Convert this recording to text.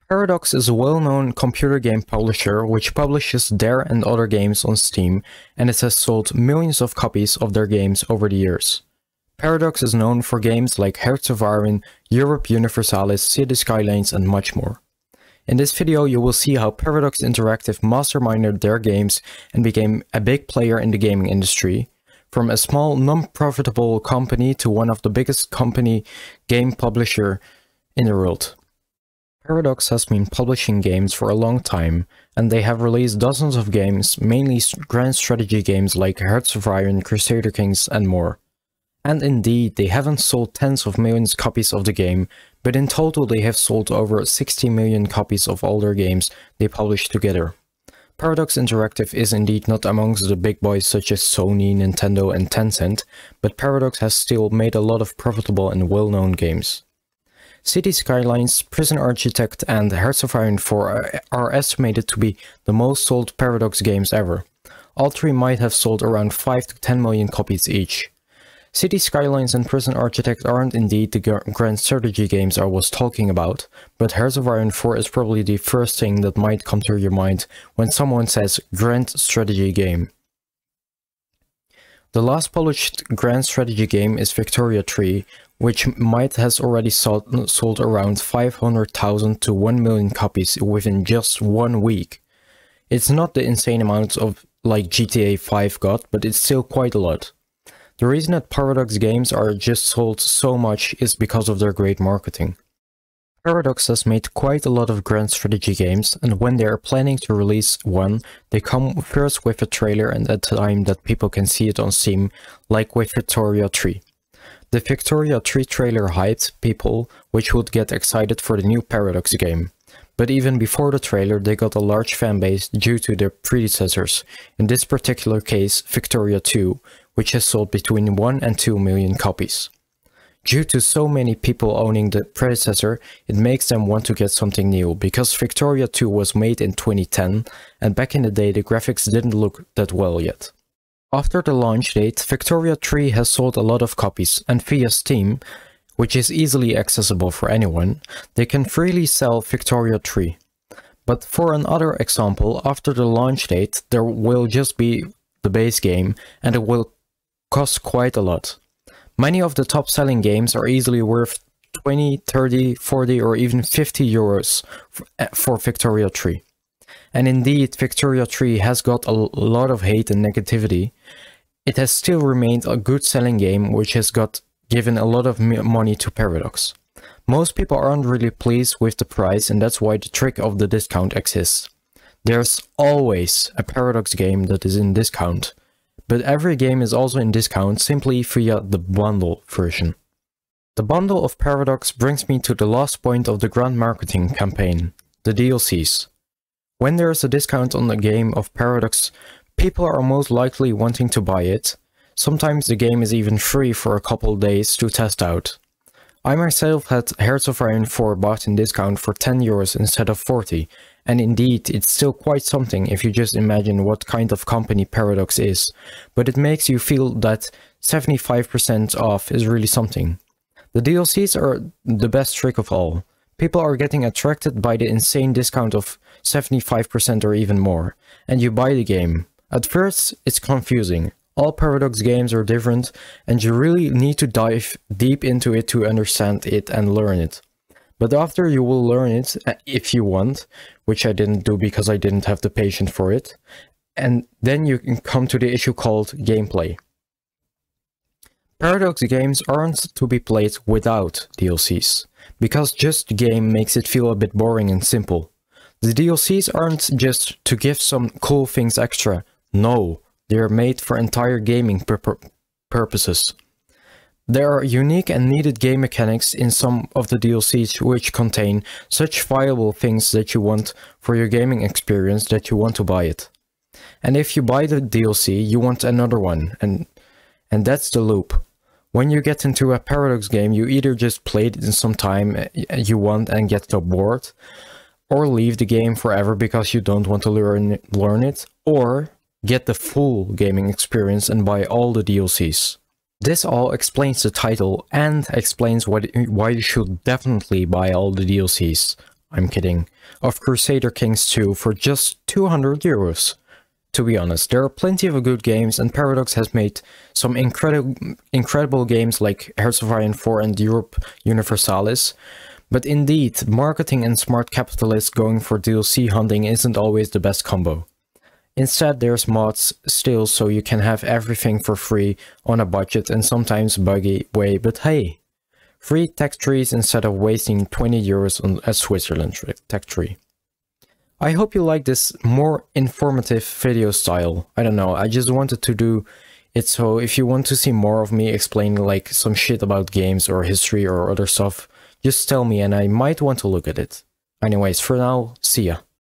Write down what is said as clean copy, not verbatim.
Paradox is a well-known computer game publisher which publishes their and other games on Steam, and it has sold millions of copies of their games over the years. Paradox is known for games like Hearts of Iron, Europe Universalis, City Skylines, and much more. In this video you will see how Paradox Interactive masterminded their games and became a big player in the gaming industry, from a small non-profitable company to one of the biggest game publisher in the world. Paradox has been publishing games for a long time, and they have released dozens of games, mainly grand strategy games like Hearts of Iron, Crusader Kings, and more. And indeed, they haven't sold tens of millions copies of the game, but in total they have sold over 60 million copies of all their games they published together. Paradox Interactive is indeed not amongst the big boys such as Sony, Nintendo, and Tencent, but Paradox has still made a lot of profitable and well-known games. City Skylines, Prison Architect, and Hearts of Iron 4 are estimated to be the most sold Paradox games ever. All three might have sold around 5 to 10 million copies each. City Skylines and Prison Architect aren't indeed the grand strategy games I was talking about, but Hearts of Iron 4 is probably the first thing that might come to your mind when someone says grand strategy game. The last published grand strategy game is Victoria 3, which might has already sold around 500,000 to 1 million copies within just 1 week. It's not the insane amount of like GTA 5 got, but it's still quite a lot. The reason that Paradox games are just sold so much is because of their great marketing. Paradox has made quite a lot of grand strategy games, and when they are planning to release one, they come first with a trailer and a time that people can see it on Steam, like with Victoria 3. The Victoria 3 trailer hyped people, which would get excited for the new Paradox game. But even before the trailer, they got a large fanbase due to their predecessors, in this particular case Victoria 2, which has sold between 1 and 2 million copies. Due to so many people owning the predecessor, it makes them want to get something new, because Victoria 2 was made in 2010, and back in the day the graphics didn't look that well yet. After the launch date, Victoria 3 has sold a lot of copies, and via Steam, which is easily accessible for anyone, they can freely sell Victoria 3. But for another example, after the launch date, there will just be the base game, and it will cost quite a lot. Many of the top selling games are easily worth 20, 30, 40 or even 50 euros for Victoria 3. And indeed, Victoria 3 has got a lot of hate and negativity. It has still remained a good selling game which has given a lot of money to Paradox. Most people aren't really pleased with the price, and that's why the trick of the discount exists. There's always a Paradox game that is in discount, but every game is also in discount simply via the bundle version. The bundle of Paradox brings me to the last point of the grand marketing campaign, the DLCs. When there is a discount on a game of Paradox, people are most likely wanting to buy it. Sometimes the game is even free for a couple days to test out. I myself had Hearts of Iron 4 bought in discount for 10 euros instead of 40, and indeed it's still quite something if you just imagine what kind of company Paradox is, but it makes you feel that 75% off is really something. The DLCs are the best trick of all. People are getting attracted by the insane discount of 75% or even more, and you buy the game. At first it's confusing. All Paradox games are different, and you really need to dive deep into it to understand it and learn it. But after you will learn it, if you want, which I didn't do because I didn't have the patience for it, and then you can come to the issue called gameplay. Paradox games aren't to be played without DLCs, because just the game makes it feel a bit boring and simple. The DLCs aren't just to give some cool things extra, no. They are made for entire gaming purposes. There are unique and needed game mechanics in some of the DLCs which contain such viable things that you want for your gaming experience that you want to buy it. And if you buy the DLC, you want another one, and that's the loop. When you get into a Paradox game, you either just play it in some time you want and get so bored, or leave the game forever because you don't want to learn it, or get the full gaming experience and buy all the DLCs. This all explains the title and explains why you should definitely buy all the DLCs. I'm kidding, of Crusader Kings 2 for just 200 euros. To be honest, there are plenty of good games, and Paradox has made some incredible games like Hearts of Iron 4 and Europe Universalis. But indeed, marketing and smart capitalists going for DLC hunting isn't always the best combo. Instead, there's mods still, so you can have everything for free on a budget and sometimes buggy way, but hey, free tech trees instead of wasting 20 euros on a Switzerland tech tree. I hope you like this more informative video style. I don't know, I just wanted to do it, so if you want to see more of me explaining like some shit about games or history or other stuff, just tell me and I might want to look at it. Anyways, for now, see ya.